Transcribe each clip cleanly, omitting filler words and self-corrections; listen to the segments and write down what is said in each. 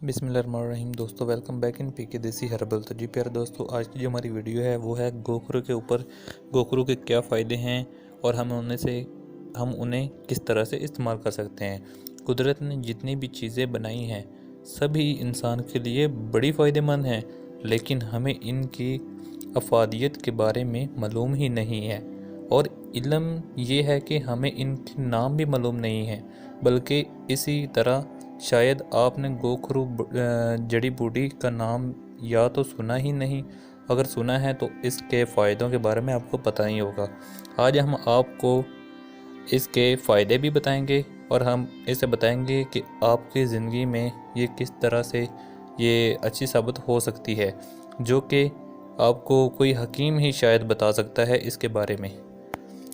बिस्मिल्लाहिर्रहमानिर्रहीम। दोस्तों welcome back in पीके देसी हर्बल। तो जी प्यारे दोस्तों, आज की जो हमारी वीडियो है वो है गोखरू के ऊपर। गोखरू के क्या फ़ायदे हैं और हम उन्हें किस तरह से इस्तेमाल कर सकते हैं। कुदरत ने जितनी भी चीज़ें बनाई हैं सभी इंसान के लिए बड़ी फ़ायदेमंद हैं, लेकिन हमें इनकी अफादियत के बारे में मालूम ही नहीं है। और इल्म ये है कि हमें इनके नाम भी मालूम नहीं है। बल्कि इसी तरह शायद आपने गोखरू जड़ी बूटी का नाम या तो सुना ही नहीं, अगर सुना है तो इसके फ़ायदों के बारे में आपको पता ही होगा। आज हम आपको इसके फ़ायदे भी बताएंगे और हम इसे बताएंगे कि आपकी ज़िंदगी में ये किस तरह से ये अच्छी साबित हो सकती है, जो कि आपको कोई हकीम ही शायद बता सकता है इसके बारे में।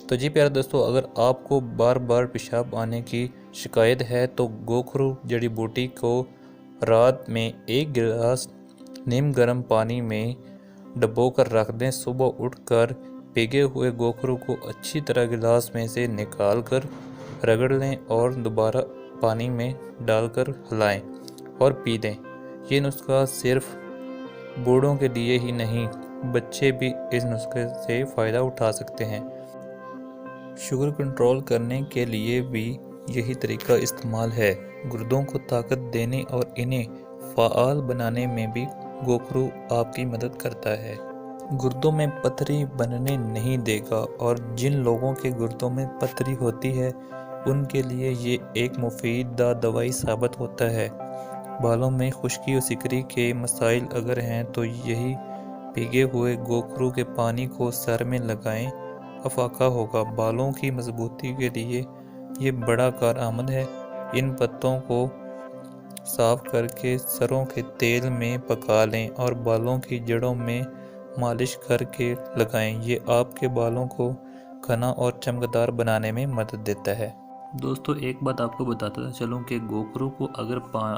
तो जी प्यारे दोस्तों, अगर आपको बार बार पेशाब आने की शिकायत है तो गोखरू जड़ी बूटी को रात में 1 गिलास नीम गर्म पानी में डबो कर रख दें। सुबह उठकर भीगे हुए गोखरू को अच्छी तरह गिलास में से निकाल कर रगड़ लें और दोबारा पानी में डालकर हिलाएं और पी दें। ये नुस्खा सिर्फ बूढ़ों के लिए ही नहीं, बच्चे भी इस नुस्खे से फ़ायदा उठा सकते हैं। शुगर कंट्रोल करने के लिए भी यही तरीका इस्तेमाल है। गुर्दों को ताकत देने और इन्हें फ़ाल बनाने में भी गोखरू आपकी मदद करता है। गुर्दों में पथरी बनने नहीं देगा, और जिन लोगों के गुर्दों में पथरी होती है उनके लिए ये एक मुफीद दवाई साबित होता है। बालों में खुश्की और सिकरी के मसाइल अगर हैं तो यही भीगे हुए गोखरू के पानी को सर में लगाएं, अफाका होगा। बालों की मजबूती के लिए ये बड़ा कारआमद है। इन पत्तों को साफ करके सरों के तेल में पका लें और बालों की जड़ों में मालिश करके लगाएं। ये आपके बालों को घना और चमकदार बनाने में मदद देता है। दोस्तों, एक बात आपको बताता चलूं कि गोखरू को अगर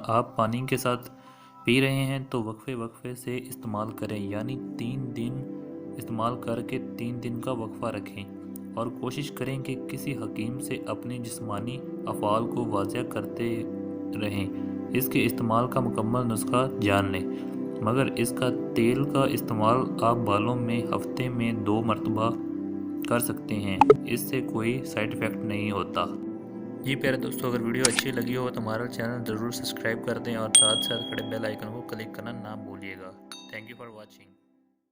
आप पानी के साथ पी रहे हैं तो वक्फे से इस्तेमाल करें, यानी 3 दिन इस्तेमाल करके 3 दिन का वक्फा रखें और कोशिश करें कि किसी हकीम से अपनी जिस्मानी अफ़आल को वाज़ह करते रहें। इसके इस्तेमाल का मुकम्मल नुस्खा जान लें, मगर इसका तेल का इस्तेमाल आप बालों में हफ्ते में 2 मरतबा कर सकते हैं। इससे कोई साइड इफ़ेक्ट नहीं होता। जी प्यारे दोस्तों, अगर वीडियो अच्छी लगी हो तो हमारा चैनल ज़रूर सब्सक्राइब कर दें और साथ साथ खड़े बेल आइकन को क्लिक करना ना भूलिएगा। Thank you for watching.